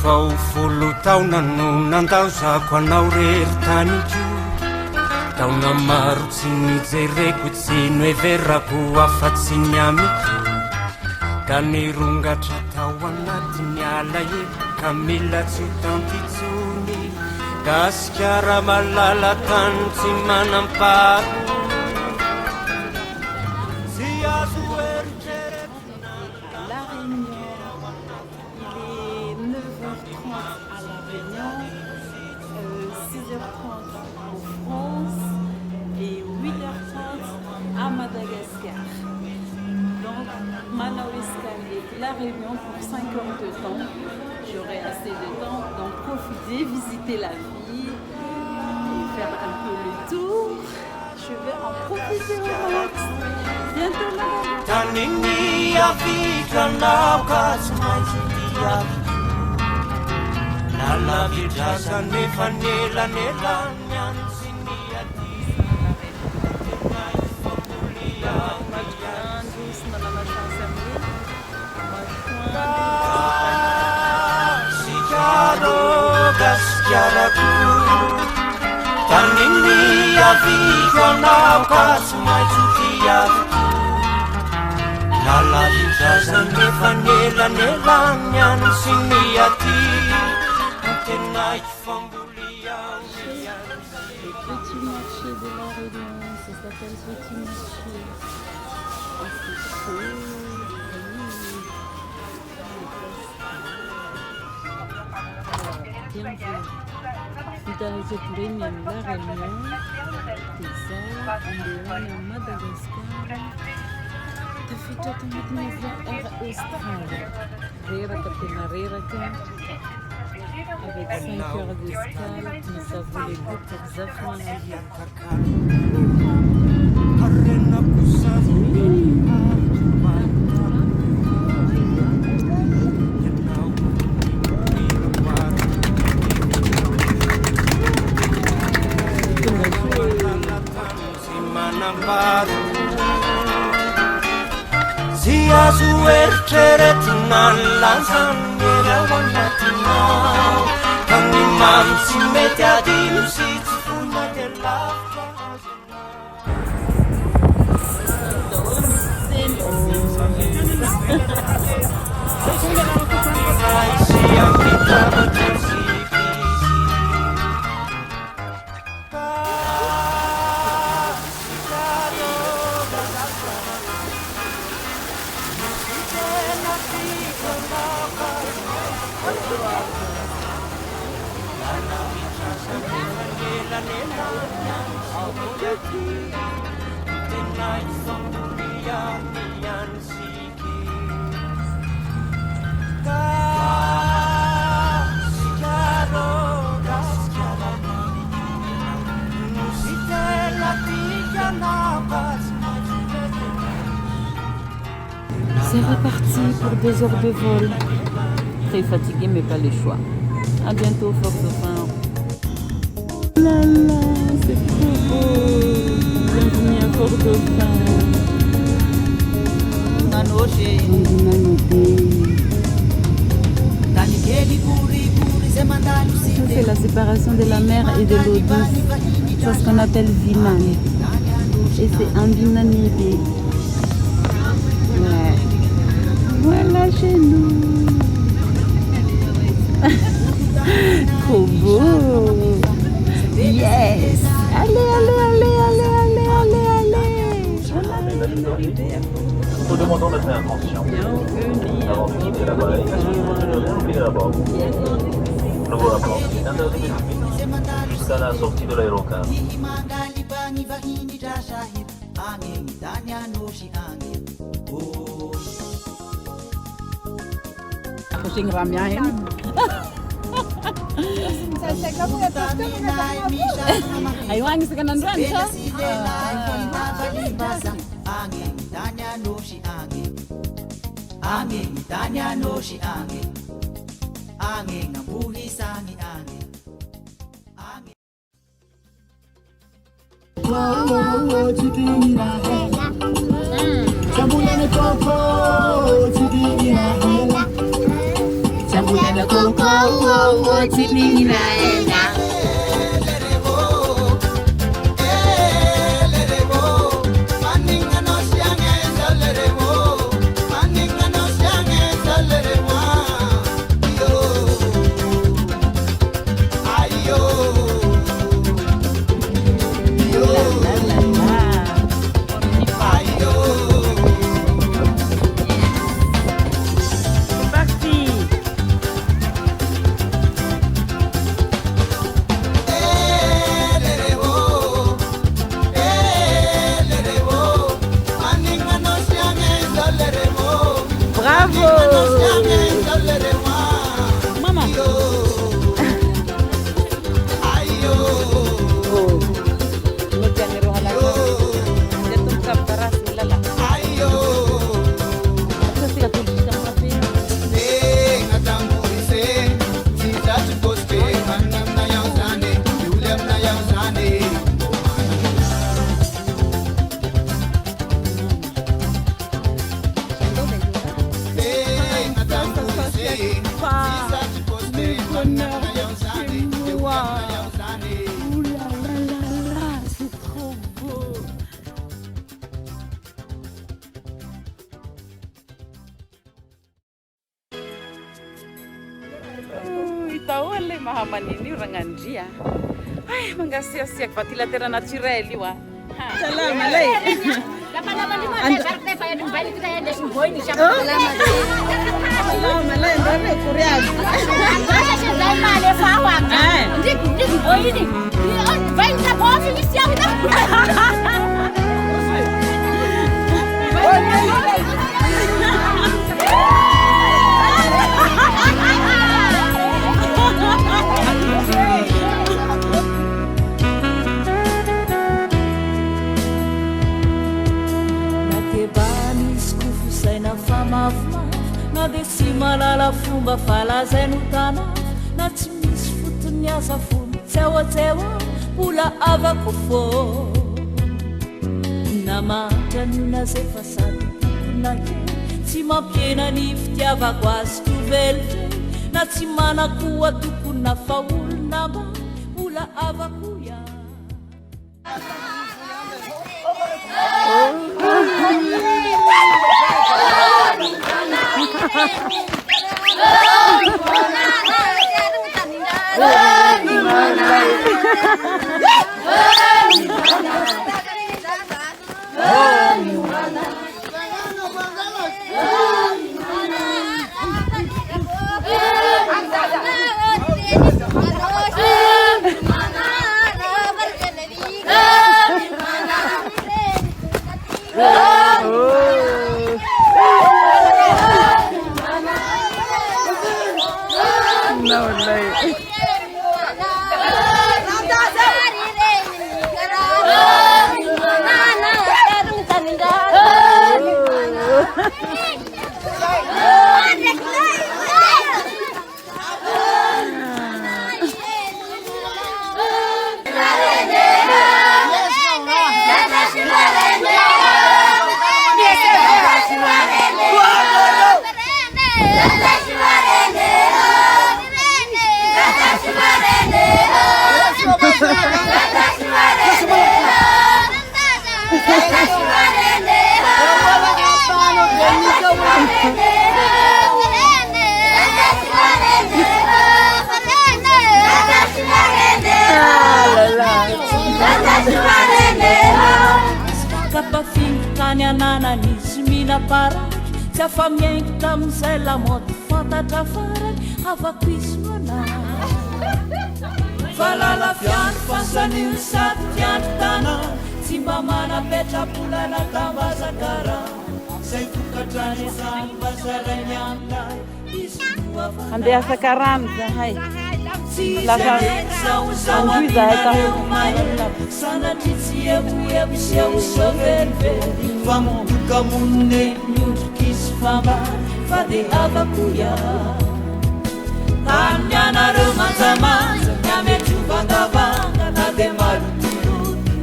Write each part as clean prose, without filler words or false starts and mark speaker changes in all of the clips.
Speaker 1: vao folo taona no nandao zako anao rery tany io taona maro tsy nijereko tsy noeverako afa-tsy niamiko ka nirongatra tao anatiny ala e ka mila tsy tampitsony gasikara malala tany tsy manamparo tsy azo eritreretina
Speaker 2: La Réunion, il est 9h30 à La Réunion, 6h30 en France et 8h30 à Madagascar. Donc Manawiscan et La Réunion pour 5 heures de temps. J'aurai assez de temps d'en profiter, visiter la ville et faire un peu le tour. Je vais en profiter au max. Bientôt madame.
Speaker 1: tanini avikranao ka tsy maintsy diavy nalavidraza nefa nelanelany any sy sikaro gasikaraku tanini avikranao ka tsy maintsy diavy nalavidraza nefa nelanelany any sy niaty tena ifamboliao
Speaker 2: Le petit marché de La Réunion, ça s'appelle petit marché. Oh, c'est trop joli. Bienvenue. Fidélité premium La Réunion, Pisa, Andéane, Madagascar. Tafita tamatiny air Australie. Reraka tena reraka. Avec 5 heures d'escale, mais ça vaut les goûts pour Zafman.
Speaker 1: Si azo eritreretina ny lanjany erao anatinao tany mamy tsy mety adino sy tsy fona de lavitra sy ampitavatra
Speaker 2: C'est reparti pour 2 heures de vol. Très fatigué mais pas le choix. A bientôt force de fin. Là là, c'est trop beau. Bienvenue à Fort-Dauphin. Ça c'est la séparation de la mer et de l'eau douce. C'est ce qu'on appelle Viman. Et c'est un Vinanébé. Ouais. Voilà chez nous. Trop beau. Yes. Allez, allez, allez, allez, allez, allez, allez.
Speaker 3: Nous demandons de faire attention. Avant de quitter la vallée, oubliez la bord. Nous vous rappelons qu'il est interdit de fumer jusqu'à la sortie de l'aérocab.
Speaker 2: Kucing ramyain. Ayo angin sekanan ranca.
Speaker 4: Angin tanya noshi angin angin ngabuhi sangi angin angin
Speaker 5: oh chidira hela chambulane koko chidira hela chambulane koko
Speaker 6: Mahamanini rangandria. Ay, mangasiasiak pati la terra naturelle io. Salam alaikum. Salam
Speaker 7: na de tsy malala fomba falazay no tana na tsy misy fotony asa fony tseoatseoa mbola avako fô namatranyna zay fasady tokona ke tsy mampiena ny fitiavako azy tovelike na tsy manakoa tokona fa olona ma mbola avako ia Kapafingitany ananan'izy mila paraky tsy afamiaingo tamin'izay lamoty fantatra farany havako izy noanahy fa lala fiandro fasan'io sady fiandro tana tsy mba manapetrabolana tambazakara zay tokatrany zany mba zarainy aminay izy
Speaker 6: andeha afaka rano zahay lafa androy zahay tahomaina
Speaker 7: sanatry tsy evoevoseosovelively fa modokamonne miondrok'izy famba fa de avako ia tany anareo manjamanja ny ametrovangavanga na de malotoloto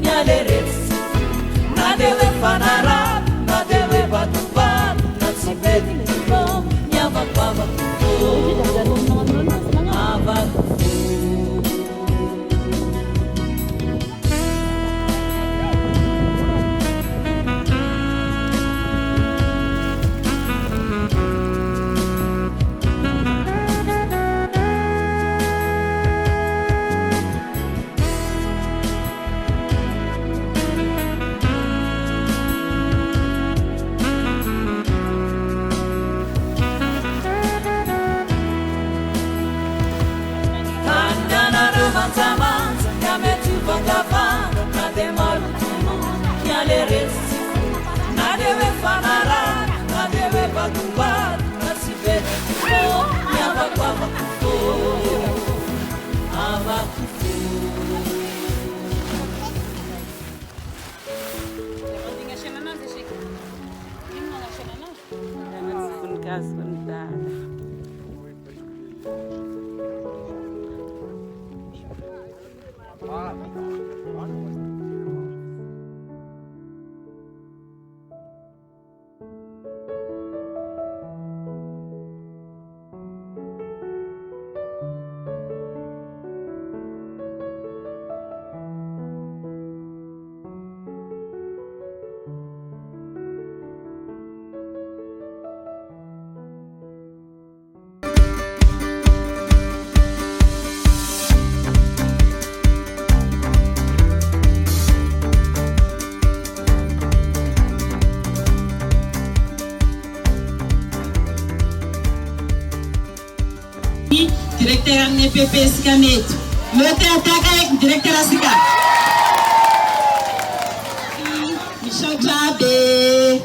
Speaker 7: ny aleretsi na de hoe fanaraby na de hoe vatovato na tsy bedililo ny avako avako
Speaker 8: Directeur NPP Sikameto. Le théâtre avec directeur Asika. Michel Jabé.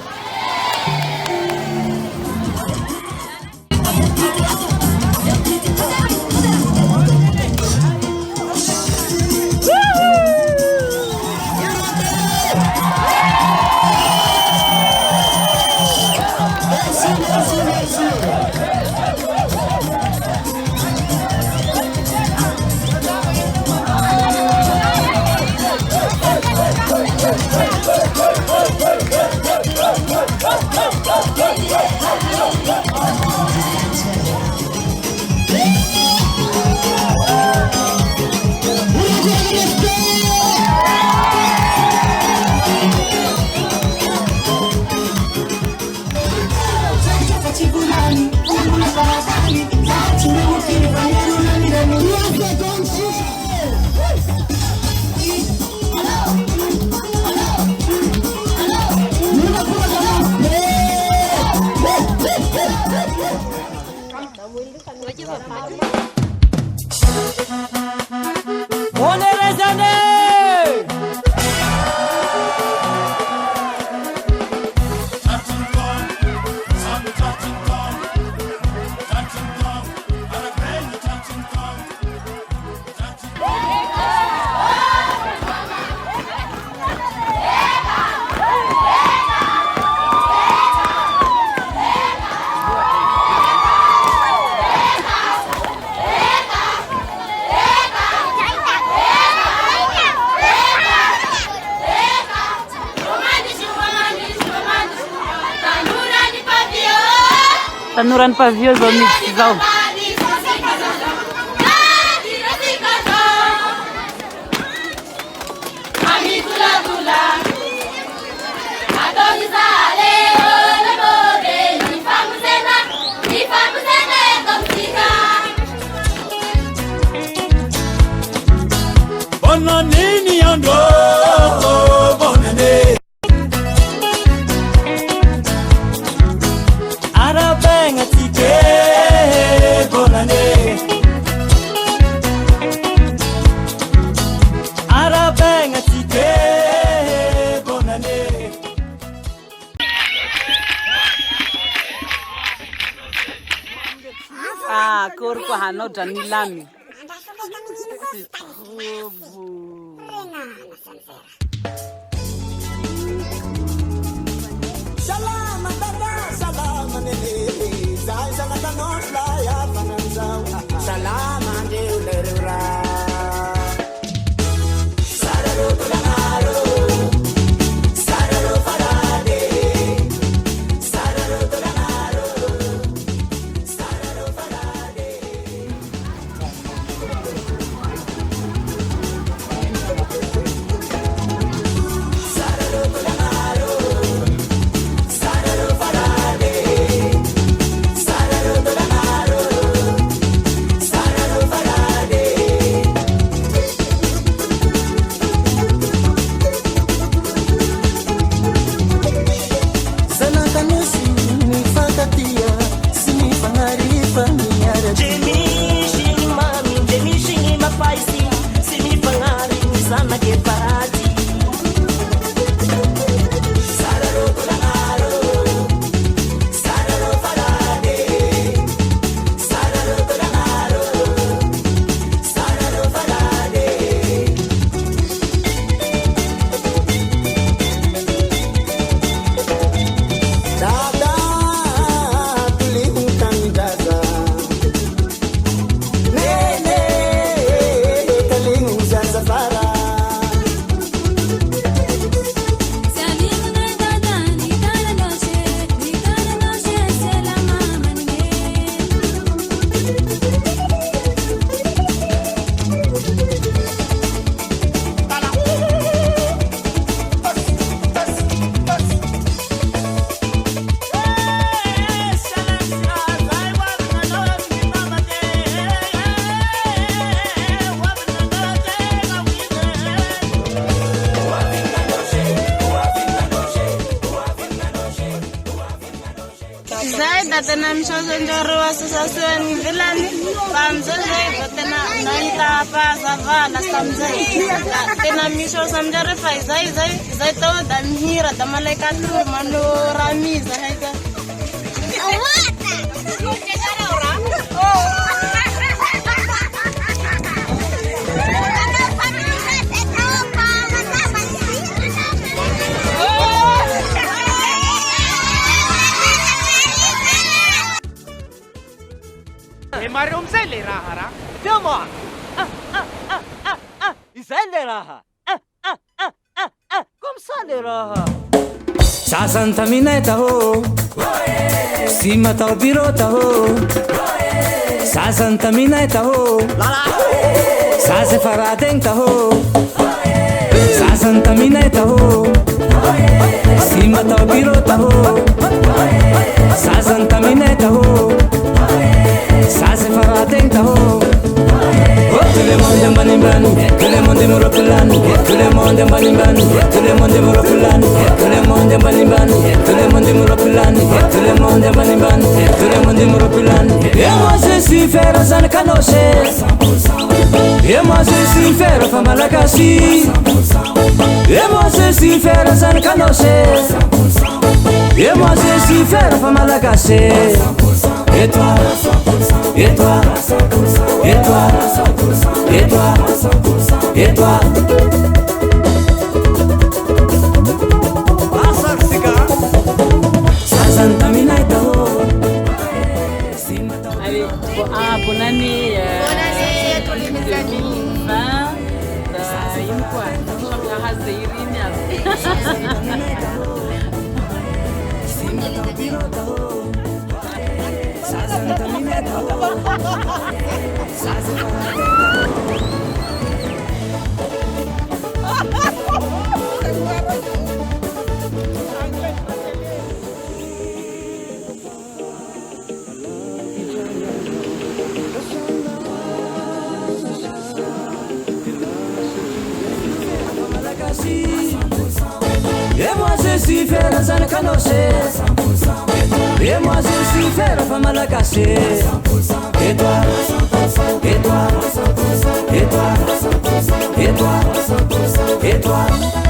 Speaker 6: Tanuran pavio zomix zao.
Speaker 1: Bonanini ando bonane. Arabenga tike bonane. Arabenga tike bonane.
Speaker 6: Ah, corpo hano janilami. C'est trop beau.
Speaker 1: Salam dada, salam nene. Zai sana nos la ya pananzau. Salam ande ulerura. Sararo tulanaro. Sararo farade. Sararo tulanaro. Sararo farade.
Speaker 9: tena misaosanjareo association ivelany fa amizay zay vao tena nahita fahazava lasa amizay tena misaosa aminjareo fa izay tao da mihira da malaika atoro manao ramiza haika
Speaker 10: Mario amizay le raha raha.
Speaker 11: Tiamo! Izay le raha. Comme ça le raha.
Speaker 1: Sasany taminay taho sy matao biro taho sasany taminay taho sasy farategny taho sasany taminay taho sy matao biro taho sasany taminay taho sasy farategny taho. Tout le monde est banimban, tout le monde est moroplan, tout le monde est banimban, tout le monde est moroplan, tout le monde est banimban, tout le monde est moroplan, tout le monde est banimban, tout le monde est moroplan. Et moi je suis faire un canoche, et moi je suis faire femme à la cassie, et moi je suis faire un canoche, et moi je suis faire femme à la cassie. Et toi, et toi, et toi, et toi, et toi.
Speaker 6: Allez, bonne année.
Speaker 9: Bonne année à tous les mes amis.
Speaker 6: 2020. Une quoi? La race de Irina.
Speaker 1: Et moi je suis faire un canoche, et moi je suis faire femme à la cachée. Et toi, et toi, et toi, et toi, et toi, et toi.